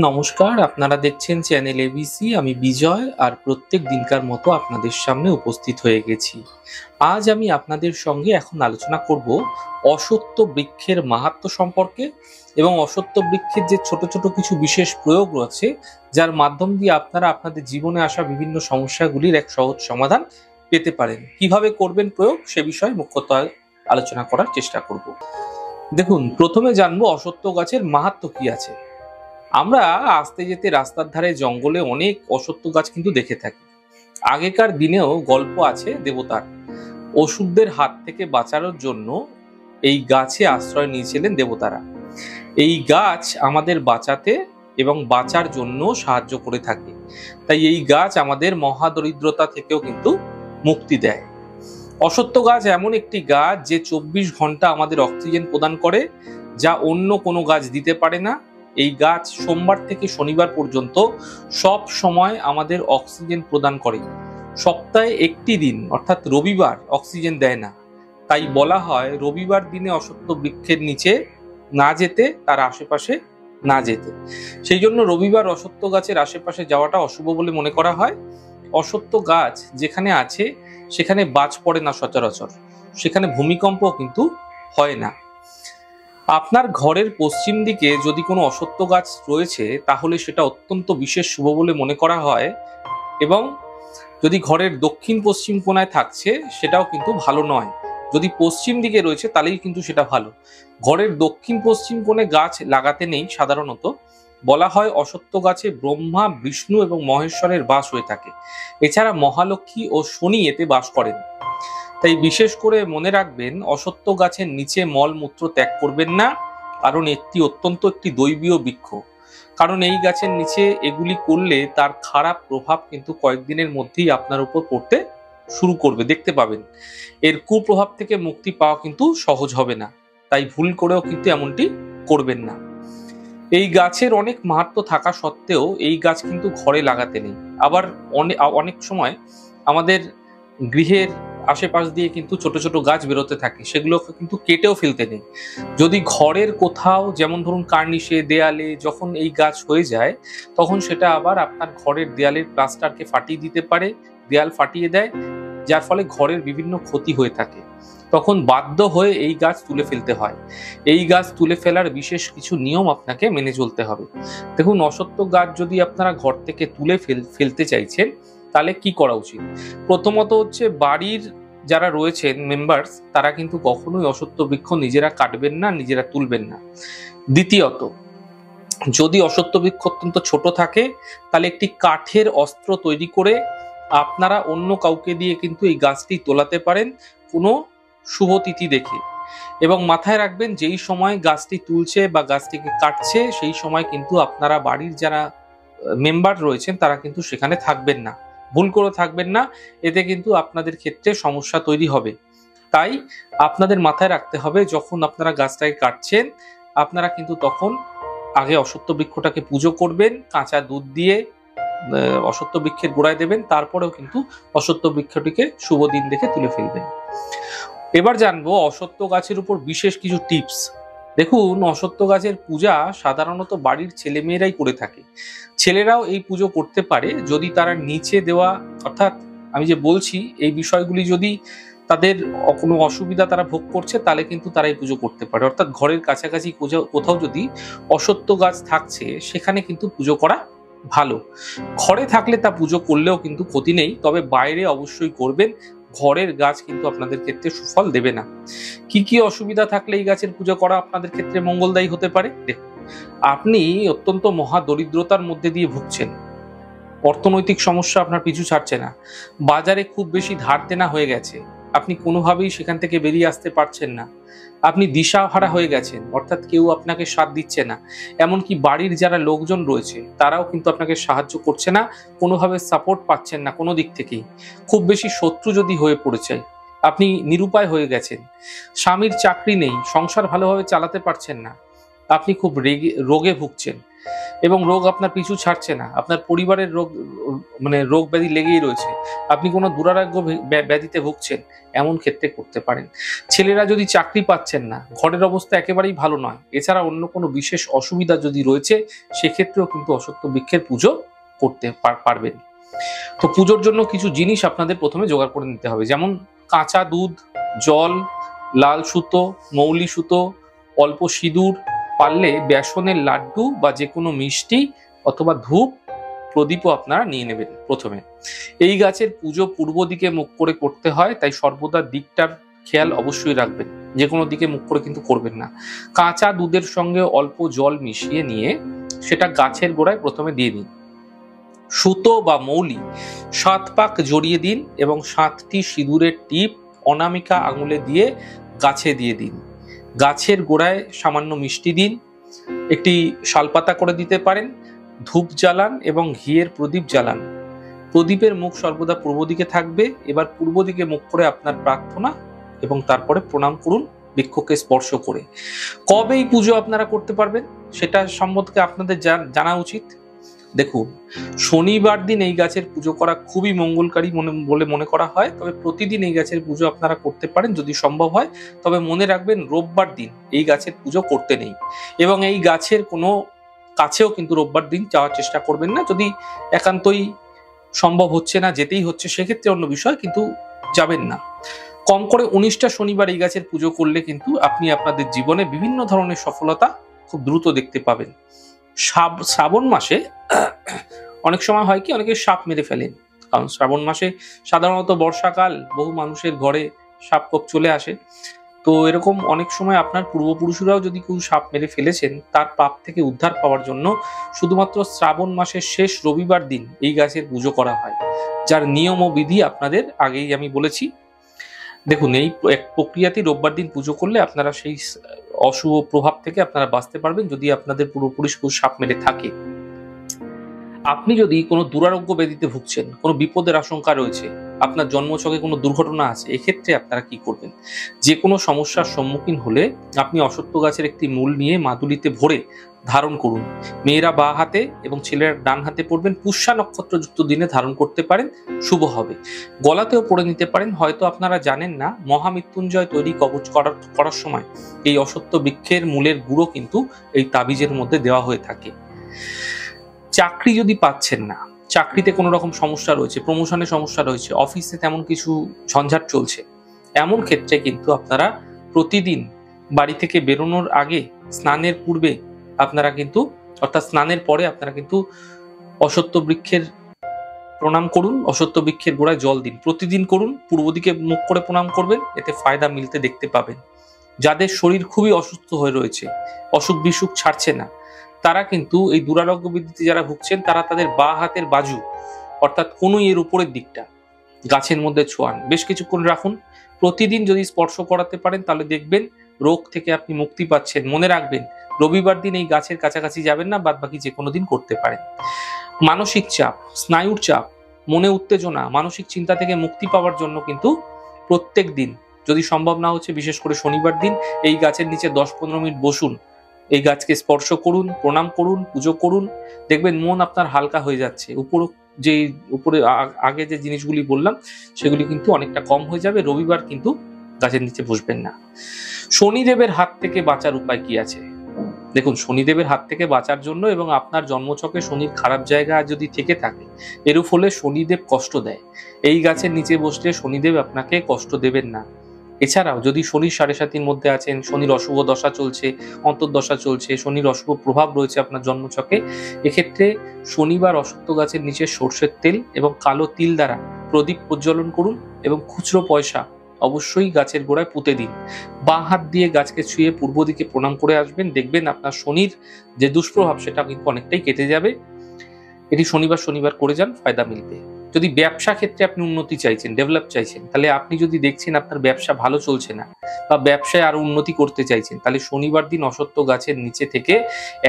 নমস্কার, আপনারা দেখছেন চ্যানেল এবিসি। আমি বিজয়, আর প্রত্যেক দিনকার মতো আপনাদের সামনে উপস্থিত হয়ে গেছি। আজ আমি আপনাদের সঙ্গে এখন আলোচনা করব অশ্বত্থ বৃক্ষের মাহাত্ম্য সম্পর্কে এবং অশ্বত্থ বৃক্ষের যে ছোট ছোট কিছু বিশেষ প্রয়োগ রয়েছে, যার মাধ্যম দিয়ে আপনারা আপনাদের জীবনে আসা বিভিন্ন সমস্যাগুলির এক সহজ সমাধান পেতে পারেন। কিভাবে করবেন প্রয়োগ সে বিষয়ে মুখ্যত আলোচনা করার চেষ্টা করব। দেখুন, প্রথমে জানবো অশ্বত্থ গাছের মাহাত্ম্য কি আছে। আমরা আসতে যেতে রাস্তার ধারে জঙ্গলে অনেক অশ্বত্থ গাছ কিন্তু দেখে থাকি। আগেকার দিনেও গল্প আছে দেবতার অসুরদের হাত থেকে বাঁচানোর জন্য এই গাছে আশ্রয় নিয়েছিলেন দেবতারা। এই গাছ আমাদের বাঁচাতে এবং বাঁচার জন্য সাহায্য করে থাকে। তাই এই গাছ আমাদের মহাদরিদ্রতা থেকেও কিন্তু মুক্তি দেয়। অশ্বত্থ গাছ এমন একটি গাছ যে 24 ঘন্টা আমাদের অক্সিজেন প্রদান করে, যা অন্য কোনো গাছ দিতে পারে না। এই গাছ সোমবার থেকে শনিবার পর্যন্ত সব সময় আমাদের অক্সিজেন প্রদান করে। সপ্তাহে একটি দিন অর্থাৎ রবিবার অক্সিজেন দেয় না। তাই বলা হয় রবিবার দিনে অশ্বত্থ বৃক্ষের নিচে না যেতে, তার আশেপাশে না যেতে। সেই জন্য রবিবার অশ্বত্থ গাছের আশেপাশে যাওয়াটা অশুভ বলে মনে করা হয়। অশ্বত্থ গাছ যেখানে আছে সেখানে বাজ পড়ে না সচরাচর, সেখানে ভূমিকম্প কিন্তু হয় না। আপনার ঘরের পশ্চিম দিকে যদি কোনো অশ্বত্থ গাছ রয়েছে তাহলে সেটা অত্যন্ত বিশেষ শুভ বলে মনে করা হয়, এবং যদি ঘরের দক্ষিণ পশ্চিম কোণায় থাকছে সেটাও কিন্তু ভালো নয়। যদি পশ্চিম দিকে রয়েছে তাহলেই কিন্তু সেটা ভালো। ঘরের দক্ষিণ পশ্চিম কোণে গাছ লাগাতে নেই। সাধারণত বলা হয় অশ্বত্থ গাছে ব্রহ্মা, বিষ্ণু এবং মহেশ্বরের বাস হয়ে থাকে। এছাড়া মহালক্ষ্মী ও শনি এতে বাস করেন। তাই বিশেষ করে মনে রাখবেন, অশ্বত্থ গাছের নিচে মলমূত্র ত্যাগ করবেন না, কারণ একটি দৈবীয় বৃক্ষ। কারণ এই গাছের নিচে এগুলি করলে তার খারাপ প্রভাব কিন্তু কয়েকদিনের মধ্যেই আপনার উপর পড়তে শুরু করবে, দেখতে পাবেন। এর কুপ্রভাব থেকে মুক্তি পাওয়া কিন্তু সহজ হবে না। তাই ভুল করেও কিন্তু এমনটি করবেন না। এই গাছের অনেক মাহাত্ম্য থাকা সত্ত্বেও এই গাছ কিন্তু ঘরে লাগাতে নেই। আবার অনেক সময় আমাদের গৃহের আশেপাশ দিয়ে কিন্তু ছোট ছোট গাছ বেরোতে থাকে, সেগুলোকে কিন্তু কেটেও ফেলতে নেই। যদি ঘরের কোথাও, যেমন ধরুন কার্নিশে, দেয়ালে যখন এই গাছ হয়ে যায়, তখন সেটা আবার আপনার ঘরের দেয়ালের প্লাস্টারকে ফাটিয়ে দিতে পারে, দেয়াল ফাটিয়ে দেয়, যার ফলে ঘরের বিভিন্ন ক্ষতি হয়ে থাকে। তখন বাধ্য হয়ে এই গাছ তুলে ফেলতে হয়। এই গাছ তুলে ফেলার বিশেষ কিছু নিয়ম আপনাকে মেনে চলতে হবে। দেখুন, অশ্বত্থ গাছ যদি আপনারা ঘর থেকে তুলে ফেলতে চাইছেন তাহলে কি করা উচিত। প্রথমত হচ্ছে, বাড়ির যারা রয়েছেন মেম্বার্স, তারা কিন্তু কখনোই অশ্বত্থ বৃক্ষ নিজেরা কাটবেন না, নিজেরা তুলবেন না। দ্বিতীয়ত, যদি অশ্বত্থ বৃক্ষ অত্যন্ত ছোট থাকে তাহলে একটি কাঠের অস্ত্র তৈরি করে আপনারা অন্য কাউকে দিয়ে কিন্তু এই গাছটি তোলাতে পারেন কোনো শুভ তিথি দেখে। এবং মাথায় রাখবেন, যেই সময় গাছটি তুলছে বা গাছটিকে কাটছে সেই সময় কিন্তু আপনারা বাড়ির যারা মেম্বার রয়েছেন তারা কিন্তু সেখানে থাকবেন না। ভুল করে থাকবেন না, এতে কিন্তু আপনাদের ক্ষেত্রে সমস্যা তৈরি হবে। তাই আপনাদের মাথায় রাখতে হবে, যখন আপনারা গাছটাকে কাটছেন আপনারা কিন্তু তখন আগে অশ্বত্থ বৃক্ষটাকে পুজো করবেন, কাঁচা দুধ দিয়ে অশ্বত্থ বৃক্ষের গোড়ায় দেবেন, তারপরেও কিন্তু অশ্বত্থ বৃক্ষটিকে শুভ দিন দেখে তুলে ফেলবেন। এবার জানবো অশ্বত্থ গাছের উপর বিশেষ কিছু টিপস। দেখুন, অশ্বত্থ গাছের পূজা সাধারণত বাড়ির ছেলেমেয়েরাই করে থাকে। ছেলেরাও এই পুজো করতে পারে যদি তারা নিচে দেওয়া, অর্থাৎ আমি যে বলছি এই বিষয়গুলি যদি তাদের কোনো অসুবিধা তারা ভোগ করছে তাহলে কিন্তু তারা এই পুজো করতে পারে। অর্থাৎ ঘরের কাছাকাছি কোথাও যদি অশ্বত্থ গাছ থাকছে সেখানে কিন্তু পুজো করা ভালো। ঘরে থাকলে তা পুজো করলেও কিন্তু ক্ষতি নেই, তবে বাইরে অবশ্যই করবেন। ঘরের গাছ কিন্তু আপনাদের ক্ষেত্রে সুফল দেবে না। কি কি অসুবিধা থাকলে এই গাছের পুজো করা আপনাদের ক্ষেত্রে মঙ্গলদায়ী হতে পারে? দেখুন, আপনি অত্যন্ত মহা দরিদ্রতার মধ্যে দিয়ে ভুগছেন, অর্থনৈতিক সমস্যা আপনার পিছু ছাড়ছে না, বাজারে খুব বেশি ধার দেনা হয়ে গেছে, আপনি কোনোভাবেই সেখান থেকে বেরিয়ে আসতে পারছেন না, আপনি দিশাহারা হয়ে গেছেন, অর্থাৎ কেউ আপনাকে সাথ দিচ্ছে না, এমনকি বাড়ির যারা লোকজন রয়েছে তারাও কিন্তু আপনাকে সাহায্য করছে না, কোনোভাবে সাপোর্ট পাচ্ছেন না কোনো দিক থেকেই, খুব বেশি শত্রু যদি হয়ে পড়েছে, আপনি নিরুপায় হয়ে গেছেন, স্বামীর চাকরি নেই, সংসার ভালোভাবে চালাতে পারছেন না, আপনি খুব রোগে ভুগছেন, এবং রোগ আপনার পিছু ছাড়ছে না, আপনার পরিবারের রোগ রোগ ব্যাধি লেগেই রয়েছে, আপনি কোনো দুরারোগ্য ব্যাধিতে ভুগছেন, এমন ক্ষেত্রে করতে পারেন। ছেলেরা যদি চাকরি পাচ্ছেন না, ঘরের অবস্থা একেবারেই ভালো নয়, এছাড়া অন্য কোনো বিশেষ অসুবিধা যদি রয়েছে, সেক্ষেত্রেও কিন্তু অশ্বত্থ বৃক্ষের পুজো করতে পারবেন। তো পুজোর জন্য কিছু জিনিস আপনাদের প্রথমে জোগাড় করে নিতে হবে, যেমন কাঁচা দুধ, জল, লাল সুতো, মৌলি সুতো, অল্প সিঁদুর, পারলে বেসনের লাড্ডু বা যে কোনো মিষ্টি অথবা ধূপ, প্রদীপও আপনারা নিয়ে নেবেন। প্রথমে এই গাছের পুজো পূর্ব দিকে মুখ করে করতে হয়, তাই সর্বদা দিকটার খেয়াল অবশ্যই রাখবেন, যে কোনো দিকে মুখ করে কিন্তু করবেন না। কাঁচা দুধের সঙ্গে অল্প জল মিশিয়ে নিয়ে সেটা গাছের গোড়ায় প্রথমে দিয়ে দিন। সুতো বা মৌলি 7 পাক জড়িয়ে দিন এবং 7টি সিঁদুরের টিপ অনামিকা আঙুলে দিয়ে গাছে দিয়ে দিন। গাছের গোড়ায় সামান্য মিষ্টি দিন, একটি শালপাতা করে দিতে পারেন, ধূপ জ্বালান এবং ঘিয়ের প্রদীপ জ্বালান। প্রদীপের মুখ সর্বদা পূর্ব দিকে থাকবে। এবার পূর্ব দিকে মুখ করে আপনার প্রার্থনা এবং তারপরে প্রণাম করুন বৃক্ষকে স্পর্শ করে। কবে এই পুজো আপনারা করতে পারবেন সেটা সম্বন্ধে আপনাদের জানা উচিত। দেখুন, শনিবার দিন এই গাছের পুজো করা খুবই মঙ্গলকারী বলে মনে করা হয়, তবে প্রতিদিন এই গাছের পুজো আপনারা করতে পারেন যদি সম্ভব হয়। তবে মনে রাখবেন, রোববার দিন এই গাছের পুজো করতে নেই এবং এই গাছের কোনো কাছেও কিন্তু রোববার দিন যাওয়ার চেষ্টা করবেন না। যদি একান্তই সম্ভব হচ্ছে না, যেতেই হচ্ছে, সেক্ষেত্রে অন্য বিষয়, কিন্তু যাবেন না। কম করে 19টা শনিবার এই গাছের পুজো করলে কিন্তু আপনি আপনাদের জীবনে বিভিন্ন ধরনের সফলতা খুব দ্রুত দেখতে পাবেন। শ্রাবণ মাসে অনেক সময় হয় কি, অনেকে সাপ মেরে ফেলেন, কারণ শ্রাবণ মাসে সাধারণত বর্ষাকাল, বহু মানুষের ঘরে সাপ কোপ চলে আসে। তো এরকম অনেক সময় আপনার পূর্বপুরুষরাও যদি কেউ সাপ মেরে ফেলেছেন, তার পাপ থেকে উদ্ধার পাওয়ার জন্য শুধুমাত্র শ্রাবণ মাসের শেষ রবিবার দিন এই গাছের পুজো করা হয়, যার নিয়ম ও বিধি আপনাদের আগেই আমি বলেছি। দেখুন, এই প্রক্রিয়াতেই রোববার দিন পুজো করলে আপনারা সেই অশুভ প্রভাব থেকে আপনারা বাঁচতে পারবেন, যদি আপনাদের পূর্বপুরুষ কেউ সাপ মেরে থাকে। আপনি যদি কোনো দুরারোগ্য ব্যাধিতে ভুগছেন, কোনো বিপদের আশঙ্কা রয়েছে, আপনার জন্মছকে কোনো দুর্ঘটনা আছে, এক্ষেত্রে আপনারা কি করবেন? যে কোনো সমস্যার সম্মুখীন হলে আপনি অশ্বত্থ গাছের একটি মূল নিয়ে মাদুলিতে ভরে ধারণ করুন। মেয়েরা বাঁ হাতে এবং ছেলেরা ডান হাতে পড়বেন। পুষ্যা নক্ষত্রযুক্ত দিনে ধারণ করতে পারেন, শুভ হবে। গলাতেও পরে নিতে পারেন। হয়তো আপনারা জানেন না, মহামৃত্যুঞ্জয় তৈরি কবচ করার সময় এই অশ্বত্থ বৃক্ষের মূলের গুঁড়ো কিন্তু এই তাবিজের মধ্যে দেওয়া হয়ে থাকে। চাকরি যদি পাচ্ছেন না, চাকরিতে কোনো রকম সমস্যা রয়েছে, প্রমোশনের সমস্যা রয়েছে, অফিসে তেমন কিছু ঝঞ্ঝাট চলছে, এমন ক্ষেত্রে কিন্তু আপনারা প্রতিদিন বাড়ি থেকে বেরোনোর আগে, স্নানের পূর্বে আপনারা কিন্তু, অর্থাৎ স্নানের পরে আপনারা কিন্তু অশ্বত্থ বৃক্ষের প্রণাম করুন, অশ্বত্থ বৃক্ষের গোড়ায় জল দিন। প্রতিদিন করুন, পূর্ব দিকে মুখ করে প্রণাম করবেন, এতে ফায়দা মিলতে দেখতে পাবেন। যাদের শরীর খুবই অসুস্থ হয়ে রয়েছে, অসুখ বিসুখ ছাড়ছে না, তারা কিন্তু এই দুরারোগ্য ব্যাধিতে যারা ভুগছেন, তারা তাদের বাঁ হাতের বাজু, অর্থাৎ কনুইয়ের উপরের দিকটা গাছের মধ্যে ছোঁয়ান, বেশ কিছুক্ষণ রাখুন। প্রতিদিন যদি স্পর্শ করাতে পারেন, তাহলে দেখবেন রোগ থেকে আপনি মুক্তি পাচ্ছেন। মনে রাখবেন, রবিবার দিন এই গাছের কাছাকাছি যাবেন না, বাদ বাকি যে কোনো দিন করতে পারেন। মানসিক চাপ, স্নায়ুর চাপ, মনে উত্তেজনা, মানসিক চিন্তা থেকে মুক্তি পাওয়ার জন্য কিন্তু প্রত্যেক দিন, যদি সম্ভব না হচ্ছে বিশেষ করে শনিবার দিন, এই গাছের নিচে 10-15 মিনিট বসুন, এই গাছকে স্পর্শ করুন, প্রণাম করুন, পুজো করুন, দেখবেন মন আপনার হালকা হয়ে যাচ্ছে। উপরে আগে যে জিনিসগুলি বললাম সেগুলি কিন্তু অনেকটা কম হয়ে যাবে। রবিবার কিন্তু গাছের নিচে বসবেন না। শনিদেবের হাত থেকে বাঁচার উপায় কি আছে? দেখুন, শনিদেবের হাত থেকে বাঁচার জন্য এবং আপনার জন্মছকে শনির খারাপ জায়গা যদি থেকে থাকে, এর ফলে শনিদেব কষ্ট দেয়। এই গাছের নিচে বসলে শনিদেব আপনাকে কষ্ট দেবেন না। এছাড়াও যদি শনির 7.5 মধ্যে আছেন, শনির অশুভ দশা চলছে, অন্তর্দশা চলছে, শনির অশুভ প্রভাব রয়েছে আপনার জন্মছকে, এক্ষেত্রে শনিবার অশ্বত্থ গাছের নিচে সর্ষের তেল এবং কালো তিল দ্বারা প্রদীপ প্রজ্বলন করুন এবং খুচরো পয়সা অবশ্যই গাছের গোড়ায় পুঁতে দিন। বাঁ হাত দিয়ে গাছকে ছুঁয়ে পূর্ব দিকে প্রণাম করে আসবেন, দেখবেন আপনার শনির যে দুষ্প্রভাব সেটা কিন্তু অনেকটাই কেটে যাবে। এটি শনিবার করে যান, ফায়দা মিলবে। যদি ব্যবসা ক্ষেত্রে আপনি উন্নতি চাইছেন, ডেভেলপ চাইছেন, তাহলে আপনি যদি দেখছেন আপনার ব্যবসা ভালো চলছে না বা ব্যবসায় আরো উন্নতি করতে চাইছেন, তাহলে শনিবার দিন অশ্বত্থ গাছের নিচে থেকে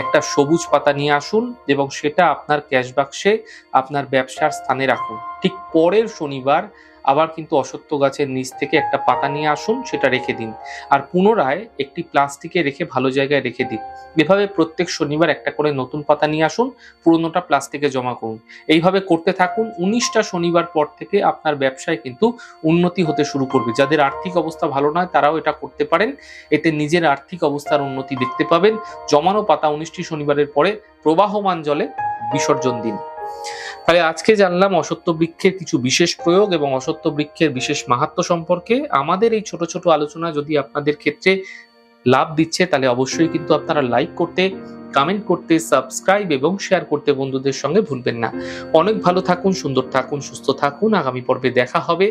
একটা সবুজ পাতা নিয়ে আসুন এবং সেটা আপনার ক্যাশ বাক্সে আপনার ব্যবসার স্থানে রাখুন। ঠিক পরের শনিবার আবার কিন্তু অশ্বত্থ গাছের নিচ থেকে একটা পাতা নিয়ে আসুন, সেটা রেখে দিন, আর পুনরায় একটি প্লাস্টিকে রেখে ভালো জায়গায় রেখে দিন। এভাবে প্রত্যেক শনিবার একটা করে নতুন পাতা নিয়ে আসুন, পুরোনোটা প্লাস্টিকে জমা করুন। এইভাবে করতে থাকুন। 19টা শনিবার পর থেকে আপনার ব্যবসায় কিন্তু উন্নতি হতে শুরু করবে। যাদের আর্থিক অবস্থা ভালো নয় তারাও এটা করতে পারেন, এতে নিজের আর্থিক অবস্থার উন্নতি দেখতে পাবেন। জমানো পাতা 19টি শনিবারের পরে প্রবাহমান জলে বিসর্জন দিন। তাহলে আজকে জানলাম অশ্বত্থ বৃক্ষের কিছু বিশেষ প্রয়োগ এবং অশ্বত্থ বৃক্ষের বিশেষ মাহাত্ম্য সম্পর্কে। আমাদের এই ছোট ছোট আলোচনা যদি আপনাদের ক্ষেত্রে লাভ দিচ্ছে তাহলে অবশ্যই কিন্তু আপনারা লাইক করতে, কমেন্ট করতে, সাবস্ক্রাইব এবং শেয়ার করতে বন্ধুদের সঙ্গে ভুলবেন না। অনেক ভালো থাকুন, সুন্দর থাকুন, সুস্থ থাকুন। আগামী পর্বে দেখা হবে।